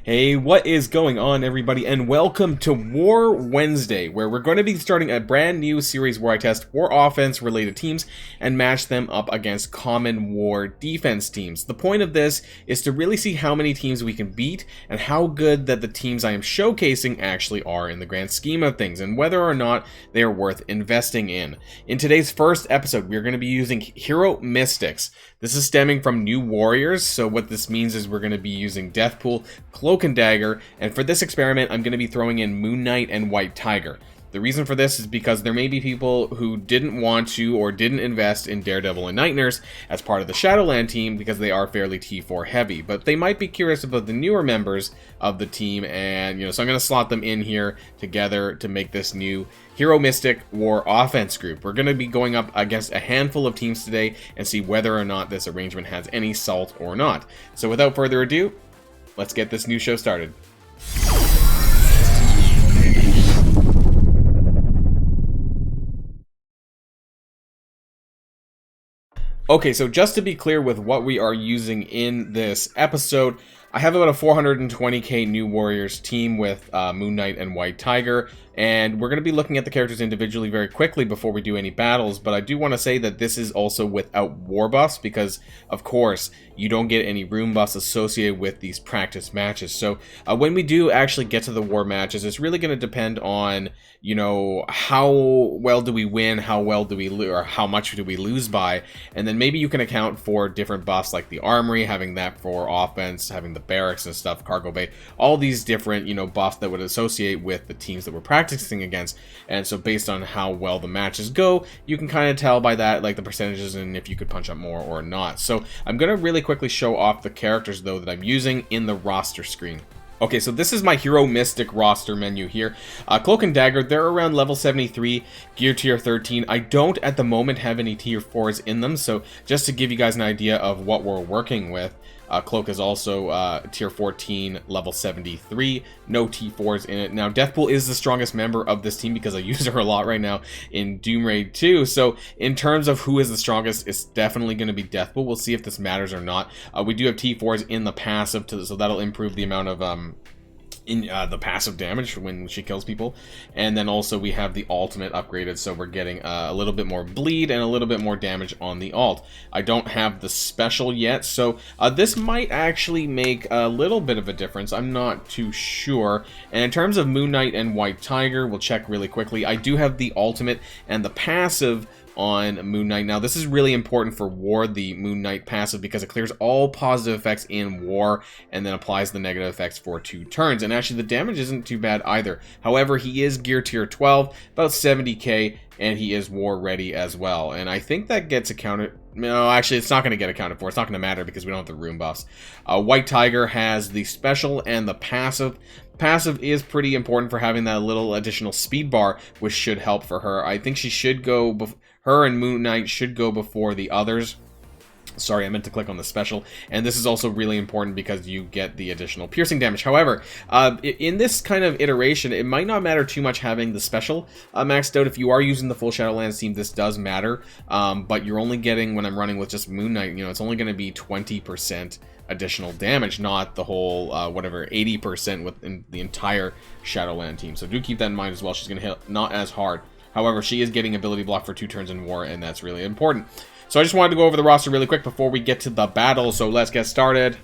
Hey, what is going on, everybody, and welcome to War Wednesday, where we're going to be starting a brand new series where I test war offense-related teams and match them up against common war defense teams. The point of this is to really see how many teams we can beat and how good that the teams I am showcasing actually are in the grand scheme of things, and whether or not they are worth investing in. In today's first episode, we're going to be using Hero Mystics. This is stemming from New Warriors, so what this means is we're going to be using Deathpool, Cloak and Dagger, and for this experiment I'm going to be throwing in Moonknight and White Tiger. The reason for this is because there may be people who didn't want to or didn't invest in Daredevil and Night Nurse as part of the Shadowland team because they are fairly T4 heavy, but they might be curious about the newer members of the team, and so I'm going to slot them in here together to make this new Hero Mystic War Offense group. We're going to be going up against a handful of teams today and see whether or not this arrangement has any salt or not. So without further ado, let's get this new show started. Okay, so just to be clear with what we are using in this episode, I have about a 420k New Warriors team with Moonknight and White Tiger, and we're going to be looking at the characters individually very quickly before we do any battles, but I do want to say that this is also without war buffs because, of course, you don't get any room buffs associated with these practice matches. So when we do actually get to the war matches, it's really going to depend on, how well do we win, how well do we lose, or how much do we lose by, and then maybe you can account for different buffs like the armory, having that for offense, having the barracks and stuff, cargo bay, all these different, buffs that would associate with the teams that we're practicing against. And so based on how well the matches go, you can kind of tell by that, like the percentages and if you could punch up more or not. So I'm going to really quickly show off the characters though that I'm using in the roster screen. Okay, so this is my Hero Mystic roster menu here. Cloak and Dagger, they're around level 73, gear tier 13. I don't at the moment have any tier 4s in them, so just to give you guys an idea of what we're working with, Cloak is also tier 14, level 73, no T4s in it. Now, Deathpool is the strongest member of this team because I use her a lot right now in Doom Raid 2. So in terms of who is the strongest, it's definitely going to be Deathpool. We'll see if this matters or not. We do have T4s in the passive, so that'll improve the amount of the passive damage when she kills people, and then also we have the ultimate upgraded, so we're getting a little bit more bleed and a little bit more damage on the ult. I don't have the special yet, so this might actually make a little bit of a difference. I'm not too sure. And in terms of Moonknight and White Tiger, we'll check really quickly. I do have the ultimate and the passive on Moonknight. Now, this is really important for war, the Moonknight passive, because it clears all positive effects in war and then applies the negative effects for 2 turns. And actually, the damage isn't too bad either. However, he is gear tier 12, about 70k, and he is war ready as well. And I think that gets accounted... No, actually, it's not going to get accounted for. It's not going to matter because we don't have the room buffs. White Tiger has the special and the passive. Passive is pretty important for having that little additional speed bar, which should help for her. I think she should go... Her and Moonknight should go before the others. Sorry, I meant to click on the special. And this is also really important because you get the additional piercing damage. However, in this kind of iteration, it might not matter too much having the special maxed out. If you are using the full Shadowlands team, this does matter. But you're only getting, when I'm running with just Moonknight, it's only going to be 20% additional damage, not the whole, 80% within the entire Shadowland team. So do keep that in mind as well. She's going to hit not as hard. However, she is getting ability block for 2 turns in war, and that's really important. So I just wanted to go over the roster really quick before we get to the battle, so let's get started.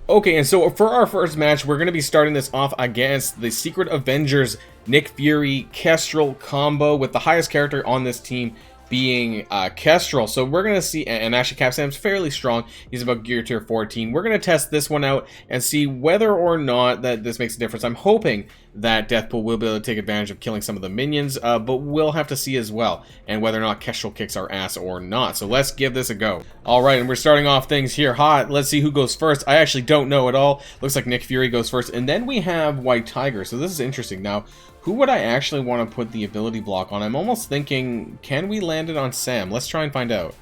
Okay, and so for our first match, we're going to be starting this off against the Secret Avengers Nick Fury Kestrel combo, with the highest character on this team being Kestrel. So we're going to see, and actually Cap Sam's fairly strong. He's about gear tier 14. We're going to test this one out and see whether or not that this makes a difference. I'm hoping that Deathpool will be able to take advantage of killing some of the minions, but we'll have to see as well, and whether or not Kestrel kicks our ass or not. So let's give this a go. Alright, and we're starting off things here hot. Let's see who goes first. I actually don't know at all. Looks like Nick Fury goes first, and then we have White Tiger. So this is interesting. Now, who would I actually want to put the ability block on? I'm almost thinking, can we land it on Sam? Let's try and find out.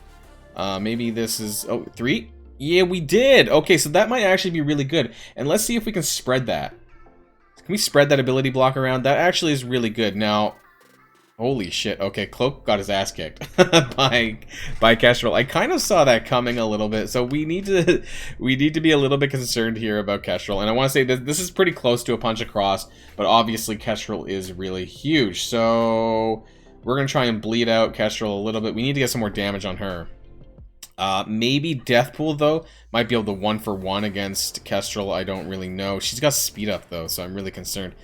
Maybe this is... Oh, 3? Yeah, we did! Okay, so that might actually be really good. And let's see if we can spread that. Can we spread that ability block around? That actually is really good. Now, Holy shit. Okay, Cloak got his ass kicked by Kestrel. I kind of saw that coming a little bit, so we need to be a little bit concerned here about Kestrel. And I want to say that this is pretty close to a punch across, but obviously Kestrel is really huge. So we're going to try and bleed out Kestrel a little bit. We need to get some more damage on her. Maybe Deathpool, though, might be able to 1-for-1 against Kestrel. I don't really know. She's got speed up, though, so I'm really concerned.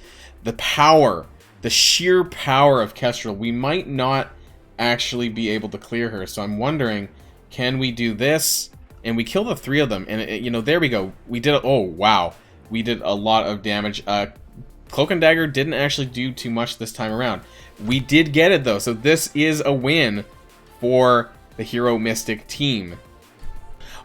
The power, the sheer power of Kestrel, we might not actually be able to clear her. So I'm wondering, can we do this? And we kill the 3 of them. And, you know, there we go. We did, oh, wow. We did a lot of damage. Cloak and Dagger didn't actually do too much this time around. We did get it, though. So this is a win for the Hero Mystic team.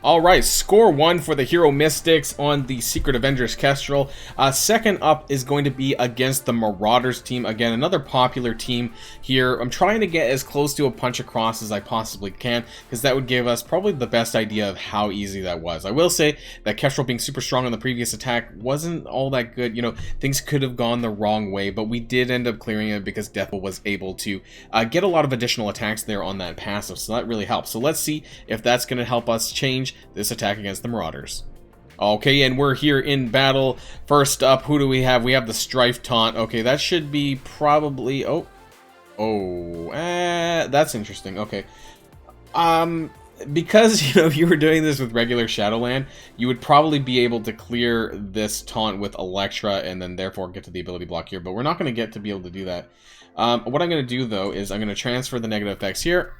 Alright, score 1 for the Hero Mystics on the Secret Avengers Kestrel. Second up is going to be against the Marauders team. Again, another popular team here. I'm trying to get as close to a punch across as I possibly can, because that would give us probably the best idea of how easy that was. I will say that Kestrel being super strong on the previous attack wasn't all that good. You know, things could have gone the wrong way, but we did end up clearing it because Deathpool was able to get a lot of additional attacks there on that passive, so that really helps. So let's see if that's going to help us change this attack against the Marauders. Okay, and we're here in battle. First up, who do we have? We have the Strife Taunt. Okay, that should be probably... that's interesting. Okay. Because, you know, if you were doing this with regular Shadowland, you would probably be able to clear this taunt with Electra and then therefore get to the ability block here, but we're not going to get to be able to do that. What I'm going to do, though, is I'm going to transfer the negative effects here.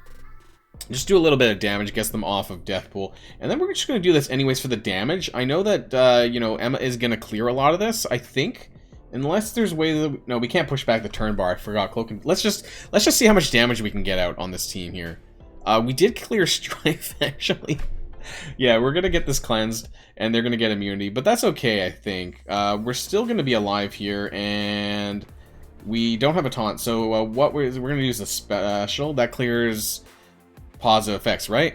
Just do a little bit of damage, gets them off of Deathpool. And then we're just going to do this anyways for the damage. I know that, you know, Emma is going to clear a lot of this, I think. Unless there's ways that... No, we can't push back the turn bar. I forgot. Cloak and... Let's just see how much damage we can get out on this team here. We did clear Strife, actually. Yeah, we're going to get this cleansed, and they're going to get immunity. But that's okay, I think. We're still going to be alive here, and we don't have a taunt. So what we're going to use a special. That clears... positive effects, right?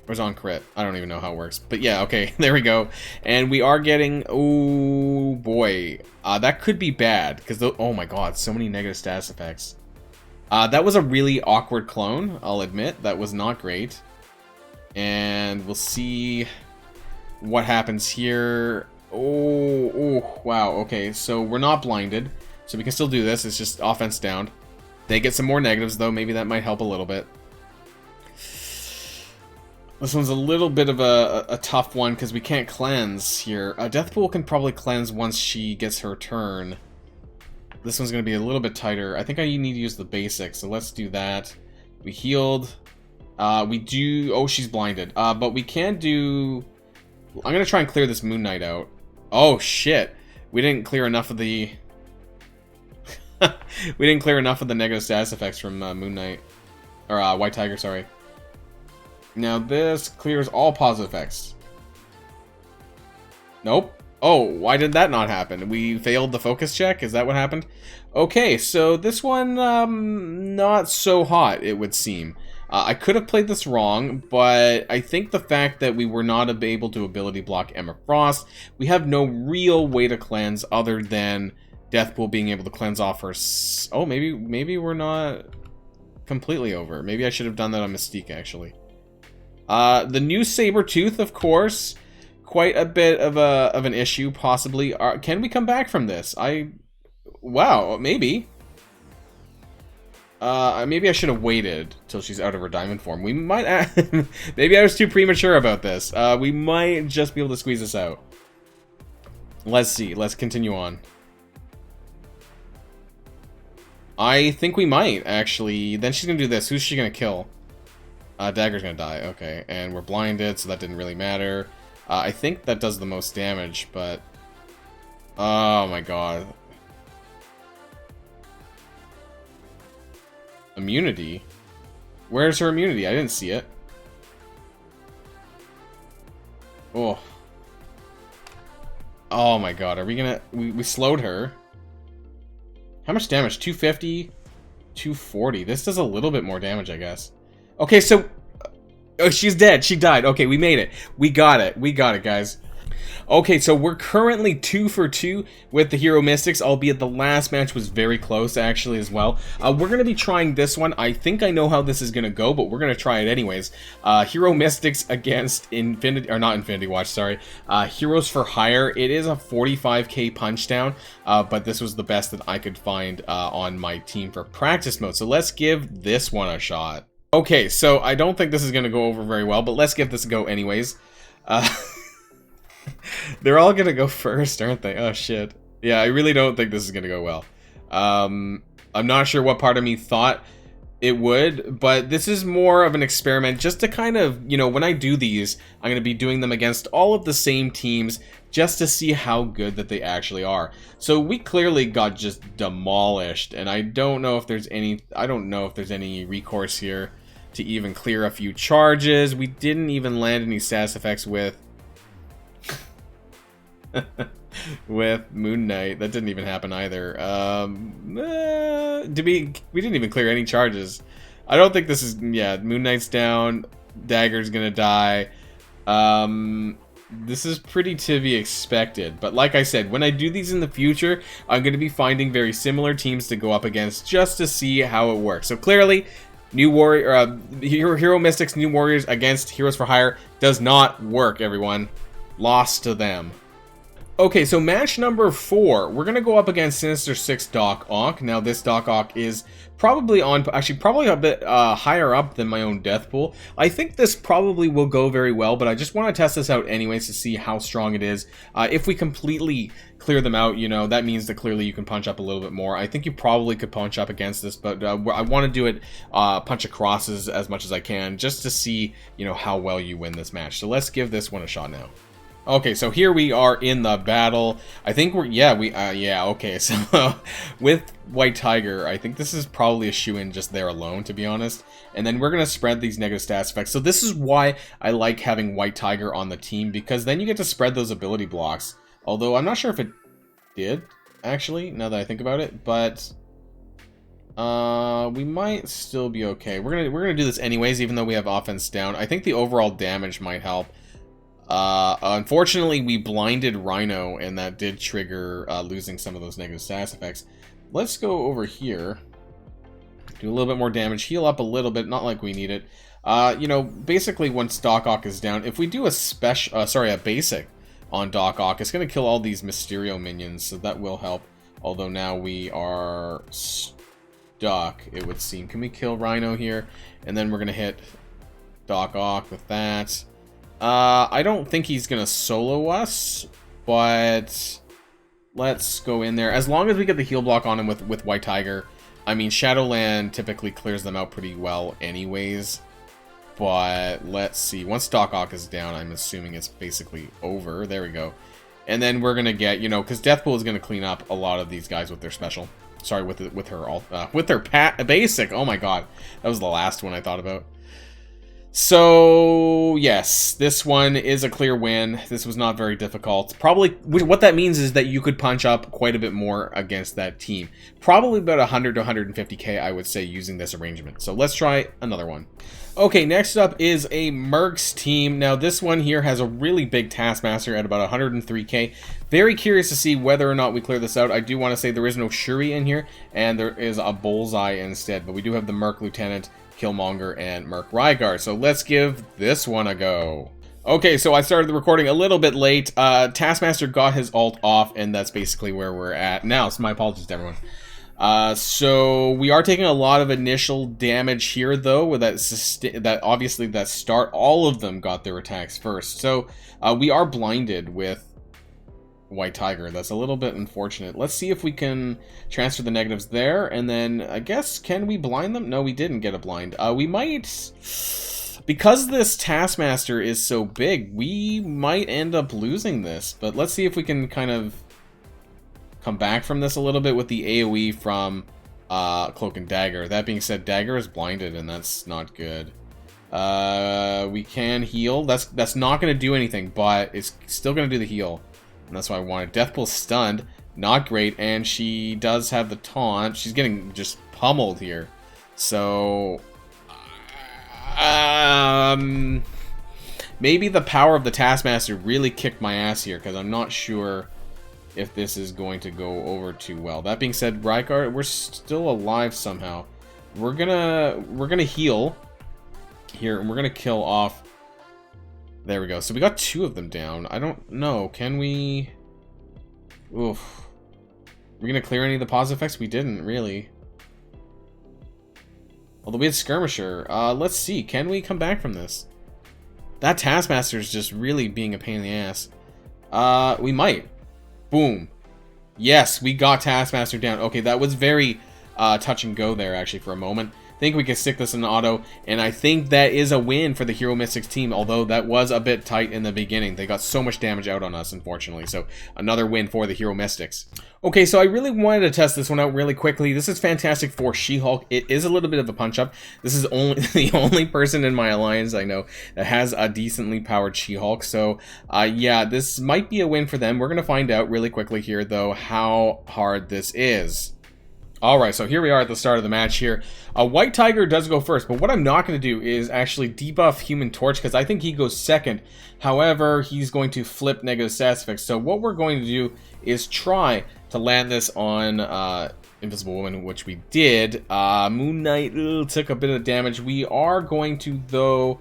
Or is on crit? I don't even know how it works. But yeah, okay, there we go. And we are getting... Oh, boy. That could be bad. Because, oh my god, so many negative status effects. That was a really awkward clone, I'll admit. That was not great. And we'll see what happens here. Oh, wow, okay. So we're not blinded. So we can still do this. It's just offense down. They get some more negatives, though. Maybe that might help a little bit. This one's a little bit of a tough one because we can't cleanse here. Deathpool can probably cleanse once she gets her turn. This one's going to be a little bit tighter. I think I need to use the basics, so let's do that. We healed. We do... Oh, she's blinded. But we can do... I'm going to try and clear this Moon Knight out. Oh, shit. We didn't clear enough of the... we didn't clear enough of the negative status effects from Moon Knight. Or White Tiger, sorry. Now this clears all positive effects. Nope. Oh, why did that not happen? We failed the focus check? Is that what happened? Okay, so this one, not so hot, it would seem. I could have played this wrong, but I think the fact that we were not able to ability block Emma Frost, we have no real way to cleanse other than Deathpool being able to cleanse off her... Oh, maybe we're not completely over. Maybe I should have done that on Mystique, actually. The new Sabretooth, of course, quite a bit of an issue, possibly. Can we come back from this? Wow, maybe. Maybe I should have waited till she's out of her diamond form. We might... Maybe I was too premature about this. We might just be able to squeeze this out. Let's see. Let's continue on. I think we might, actually. Then she's gonna do this. Who's she gonna kill? Dagger's gonna die, okay. And we're blinded, so that didn't really matter. I think that does the most damage, but... Oh my god. Immunity? Where's her immunity? I didn't see it. Oh. Oh my god, are we gonna... We slowed her. How much damage? 250? 240. This does a little bit more damage, I guess. Okay, so... Oh, she's dead. She died. Okay, we made it. We got it. We got it, guys. Okay, so we're currently 2 for 2 with the Hero Mystics, albeit the last match was very close, actually, as well. We're going to be trying this one. I think I know how this is going to go, but we're going to try it anyways. Hero Mystics against Infinity Watch, sorry. Heroes for Hire. It is a 45k punch down, but this was the best that I could find on my team for practice mode. So let's give this one a shot. Okay, so I don't think this is going to go over very well, but let's give this a go anyways. They're all gonna go first, aren't they? Oh shit. Yeah, I really don't think this is gonna go well. I'm not sure what part of me thought it would, but this is more of an experiment just to kind of, you know, when I do these, I'm gonna be doing them against all of the same teams just to see how good that they actually are. So we clearly got just demolished, and I don't know if there's any recourse here to even clear a few charges. We didn't even land any status effects with with Moonknight. That didn't even happen either. We didn't even clear any charges. I don't think this is... Yeah, Moonknight's down. Dagger's gonna die. This is pretty to be expected. But like I said, when I do these in the future, I'm gonna be finding very similar teams to go up against just to see how it works. So clearly, Hero Mystics New Warriors against Heroes for Hire does not work, everyone. Lost to them. Okay, so match number 4, we're going to go up against Sinister Six Doc Ock. Now, this Doc Ock is probably a bit higher up than my own death pool. I think this probably will go very well, but I just want to test this out anyways to see how strong it is. If we completely clear them out, you know, that means that clearly you can punch up a little bit more. I think you probably could punch up against this, but I want to do it punch across as much as I can, just to see, you know, how well you win this match. So let's give this one a shot now. Okay, so here we are in the battle. I think okay, so with White Tiger, I think this is probably a shoo-in just there alone, to be honest. And then we're going to spread these negative stats effects. So this is why I like having White Tiger on the team, because then you get to spread those ability blocks. Although I'm not sure if it did, actually, now that I think about it, but we might still be okay. We're gonna do this anyways, even though we have offense down. I think the overall damage might help. Unfortunately, we blinded Rhino, and that did trigger losing some of those negative status effects. Let's go over here, do a little bit more damage, heal up a little bit, not like we need it. You know, basically once Doc Ock is down, if we do a basic on Doc Ock, it's going to kill all these Mysterio minions, so that will help. Although now we are stuck, it would seem. Can we kill Rhino here? And then we're going to hit Doc Ock with that. I don't think he's gonna solo us, but let's go in there. As long as we get the heal block on him with White Tiger. I mean, Shadowland typically clears them out pretty well anyways. But let's see. Once Doc Ock is down, I'm assuming it's basically over. There we go. And then we're gonna get, you know, because Deathpool is gonna clean up a lot of these guys with their special. Sorry, with their basic. Oh my god, that was the last one I thought about. So, yes, this one is a clear win. This was not very difficult. Probably, what that means is that you could punch up quite a bit more against that team. Probably about 100 to 150k, I would say, using this arrangement. So let's try another one. Okay, next up is a Mercs team. Now, this one here has a really big Taskmaster at about 103k. Very curious to see whether or not we clear this out. I do want to say there is no Shuri in here, and there is a Bullseye instead. But we do have the Merc Lieutenant, Killmonger, and Merc Rygar. So let's give this one a go. Okay, so I started the recording a little bit late. Taskmaster got his ult off, and that's basically where we're at now. So my apologies to everyone. So we are taking a lot of initial damage here, though, with that obviously that start. All of them got their attacks first. So we are blinded with White Tiger. That's a little bit unfortunate. Let's see if we can transfer the negatives there, and then I guess, can we blind them? No, we didn't get a blind. We might, because this Taskmaster is so big, we might end up losing this, but let's see if we can kind of come back from this a little bit with the AoE from Cloak and Dagger. That being said, Dagger is blinded, and that's not good. We can heal. That's not going to do anything, but it's still going to do the heal. And that's why I wanted. Deathpool's stunned. Not great. And she does have the taunt. She's getting just pummeled here. maybe the power of the Taskmaster really kicked my ass here, because I'm not sure if this is going to go over too well. That being said, Rykard, we're still alive somehow. We're gonna heal here, and we're gonna kill off. There we go. So we got 2 of them down. I don't know. Can we? Oof. We're gonna clear any of the positive effects? We didn't really. Although we had Skirmisher. Let's see. Can we come back from this? That Taskmaster is just really being a pain in the ass. We might. Boom. Yes, we got Taskmaster down. Okay, that was very touch and go there, actually, for a moment. I think we can stick this in auto, and I think that is a win for the Hero Mystics team, although that was a bit tight in the beginning. They got so much damage out on us, unfortunately, so another win for the Hero Mystics. Okay, so I really wanted to test this one out really quickly. This is fantastic for She-Hulk. It is a little bit of a punch-up. This is only the only person in my alliance I know that has a decently powered She-Hulk, so yeah, this might be a win for them. We're going to find out really quickly here, though, how hard this is. Alright, so here we are at the start of the match here. White Tiger does go first, but what I'm not going to do is actually debuff Human Torch, because I think he goes second. However, he's going to flip negative stats effects. So what we're going to do is try to land this on Invisible Woman, which we did. Moon Knight took a bit of damage. We are going to, though...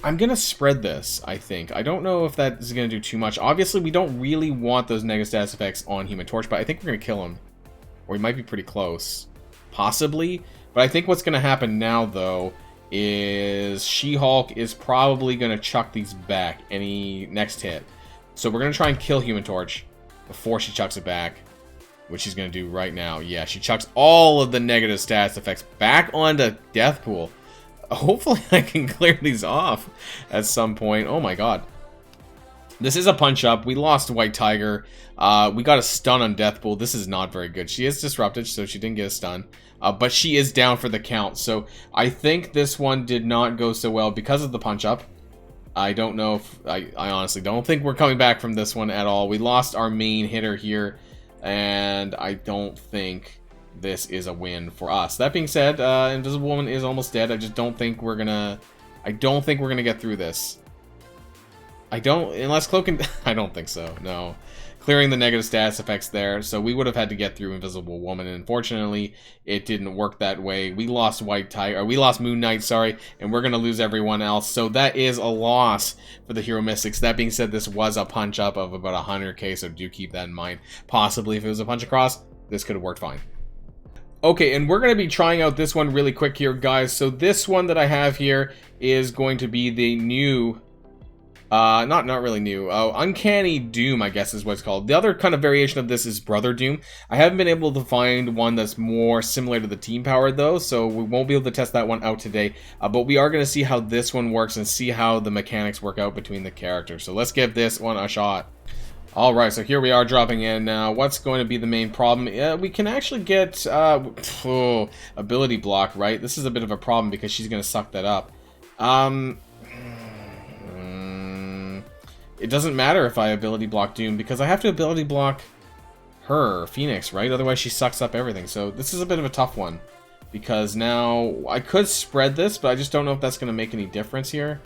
I'm going to spread this, I think. I don't know if that is going to do too much. Obviously, we don't really want those negative stats effects on Human Torch, but I think we're going to kill him. Or he might be pretty close. Possibly. But I think what's going to happen now, though, is She-Hulk is probably going to chuck these back any next hit. So we're going to try and kill Human Torch before she chucks it back, which she's going to do right now. Yeah, she chucks all of the negative stats effects back onto Deathpool. Hopefully I can clear these off at some point. Oh my god. This is a punch-up. We lost White Tiger. We got a stun on Deathpool. This is not very good. She is disrupted, so she didn't get a stun. But she is down for the count. So I think this one did not go so well because of the punch-up. I don't know if... I honestly don't think we're coming back from this one at all. We lost our main hitter here. And I don't think this is a win for us. That being said, Invisible Woman is almost dead. I just don't think we're gonna... I don't think we're gonna get through this. I don't, unless Cloak and... I don't think so, no. Clearing the negative stats effects there, so we would have had to get through Invisible Woman, and unfortunately, it didn't work that way. We lost White Tiger, or we lost Moon Knight, sorry, and we're gonna lose everyone else, so that is a loss for the Hero Mystics. That being said, this was a punch-up of about 100k, so do keep that in mind. Possibly, if it was a punch across, this could have worked fine. Okay, and we're going to be trying out this one really quick here, guys. So this one that I have here is going to be the new... not really new. Uncanny Doom, I guess is what it's called. The other kind of variation of this is Brother Doom. I haven't been able to find one that's more similar to the Team Power, though, so we won't be able to test that one out today. But we are going to see how this one works and see how the mechanics work out between the characters. So let's give this one a shot. Alright, so here we are dropping in. What's going to be the main problem? We can actually get ability block, right? This is a bit of a problem because she's going to suck that up. It doesn't matter if I ability block Doom, because I have to ability block her, Phoenix, right? Otherwise she sucks up everything. So this is a bit of a tough one, because now I could spread this, but I just don't know if that's going to make any difference here.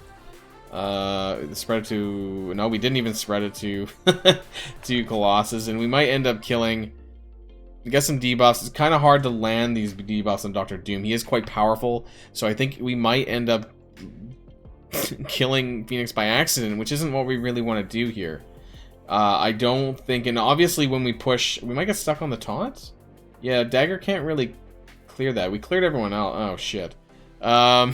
Spread it to... No, we didn't even spread it to to Colossus, and we might end up killing... We got some debuffs. It's kind of hard to land these debuffs on Dr. Doom. He is quite powerful, so I think we might end up killing Phoenix by accident, which isn't what we really want to do here. I don't think... And obviously when we push... We might get stuck on the taunts? Yeah, Dagger can't really clear that. We cleared everyone out. Oh, shit. I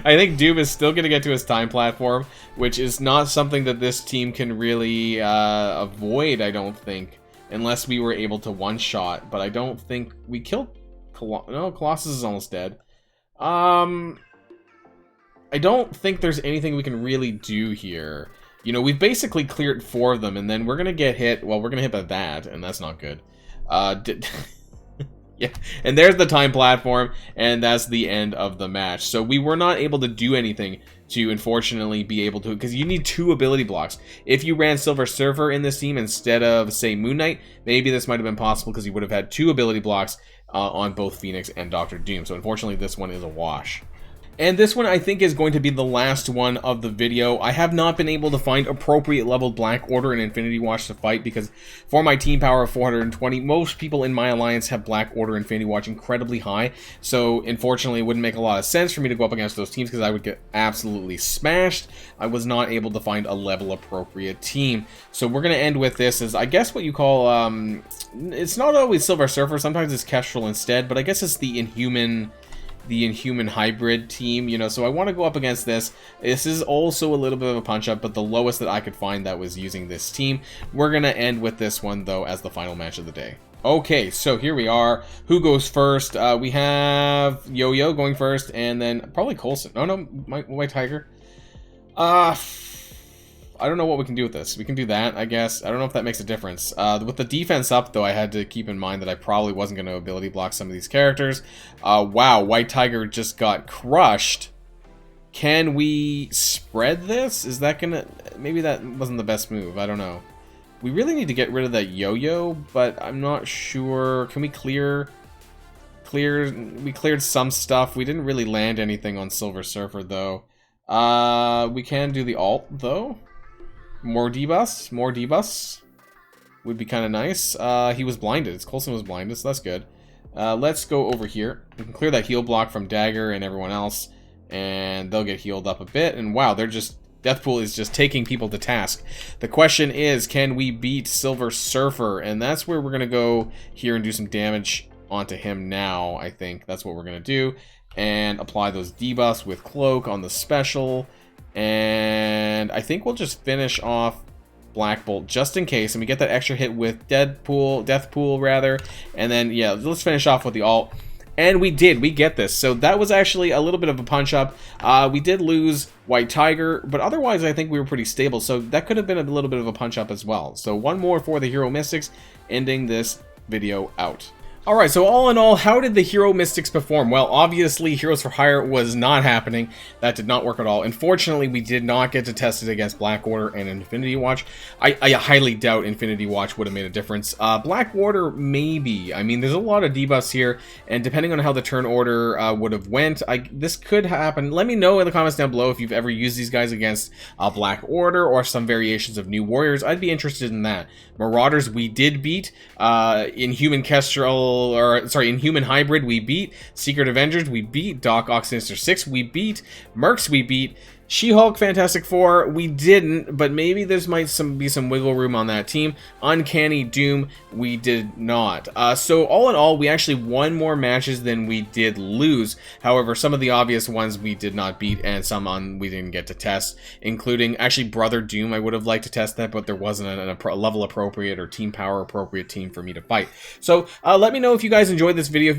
think Doom is still going to get to his time platform, which is not something that this team can really avoid, I don't think, unless we were able to one-shot. But I don't think we killed... No, Colossus is almost dead. I don't think there's anything we can really do here. You know, we've basically cleared 4 of them, and then we're going to get hit... Well, we're going to hit by that, and that's not good. Yeah, and there's the time platform, and that's the end of the match. So we were not able to do anything to, unfortunately, be able to, because you need 2 ability blocks. If you ran Silver Surfer in this team instead of, say, Moon Knight, maybe this might have been possible because you would have had 2 ability blocks on both Phoenix and Dr. Doom. So unfortunately, this one is a wash. And this one, I think, is going to be the last one of the video. I have not been able to find appropriate leveled Black Order and Infinity Watch to fight, because for my team power of 420, most people in my alliance have Black Order and Infinity Watch incredibly high. So, unfortunately, it wouldn't make a lot of sense for me to go up against those teams, because I would get absolutely smashed. I was not able to find a level appropriate team. So we're going to end with this as, I guess, what you call, it's not always Silver Surfer, sometimes it's Kestrel instead, but I guess it's the Inhuman hybrid team, you know, so I want to go up against this. This is also a little bit of a punch-up, but the lowest that I could find that was using this team. We're going to end with this one, though, as the final match of the day. Okay, so here we are. Who goes first? We have Yo-Yo going first, and then probably Coulson. Oh, no, White Tiger. I don't know what we can do with this. We can do that, I guess. I don't know if that makes a difference. With the defense up, though, I had to keep in mind that I probably wasn't going to ability block some of these characters. Wow, White Tiger just got crushed. Can we spread this? Is that going to... Maybe that wasn't the best move. I don't know. We really need to get rid of that Yo-Yo, but I'm not sure. Can we clear... We cleared some stuff. We didn't really land anything on Silver Surfer, though. We can do the alt, though. More debuffs would be kind of nice. He was blinded. Coulson was blinded, so that's good. Let's go over here. We can clear that heal block from Dagger and everyone else, and they'll get healed up a bit. And wow, they're just... Deathpool is just taking people to task. The question is, can we beat Silver Surfer? And that's where we're going to go here and do some damage onto him now, I think. That's what we're going to do. And apply those debuffs with Cloak on the special. And I think we'll just finish off Black Bolt just in case, and we get that extra hit with Deathpool rather, and then yeah, let's finish off with the alt. And we get this. So that was actually a little bit of a punch up. We did lose White Tiger, but otherwise I think we were pretty stable, so that could have been a little bit of a punch up as well. So one more for the Hero Mystics, ending this video out. Alright, so all in all, how did the Hero Mystics perform? Well, obviously, Heroes for Hire was not happening. That did not work at all. Unfortunately, we did not get to test it against Black Order and Infinity Watch. I highly doubt Infinity Watch would have made a difference. Black Order, maybe. I mean, there's a lot of debuffs here, and depending on how the turn order would have went, this could happen. Let me know in the comments down below if you've ever used these guys against Black Order or some variations of New Warriors. I'd be interested in that. Marauders, we did beat. Inhuman Inhuman Hybrid, we beat. Secret Avengers, we beat. Doc Ock Sinister Six, we beat. Mercs, we beat. She-Hulk, Fantastic Four, we didn't, but maybe there's might be some wiggle room on that team. Uncanny Doom, we did not. So all in all, we actually won more matches than we did lose. However, some of the obvious ones we did not beat, and some we didn't get to test, including actually Brother Doom. I would have liked to test that, but there wasn't a level appropriate or team power appropriate team for me to fight. So let me know if you guys enjoyed this video. If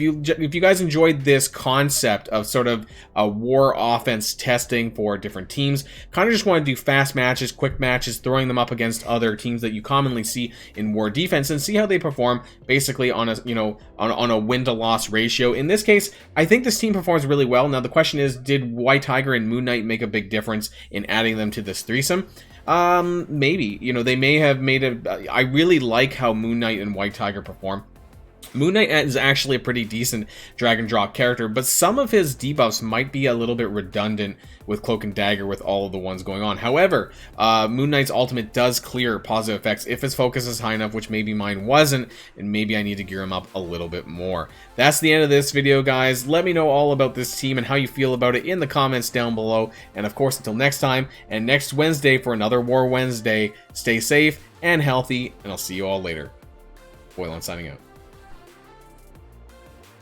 you guys enjoyed this concept of sort of a war offense testing for different teams. Kind of just want to do fast matches, quick matches, throwing them up against other teams that you commonly see in war defense and see how they perform basically on a, you know, on a win to loss ratio. In this case, I think this team performs really well. Now the question is, did White Tiger and Moonknight make a big difference in adding them to this threesome? Maybe, you know, they may have made I really like how Moonknight and White Tiger perform. Moonknight is actually a pretty decent drag and drop character, but some of his debuffs might be a little bit redundant with Cloak and Dagger with all of the ones going on. However, Moonknight's ultimate does clear positive effects if his focus is high enough, which maybe mine wasn't, and maybe I need to gear him up a little bit more. That's the end of this video, guys. Let me know all about this team and how you feel about it in the comments down below. And of course, until next time, and next Wednesday for another War Wednesday, stay safe and healthy, and I'll see you all later. Boilon signing out.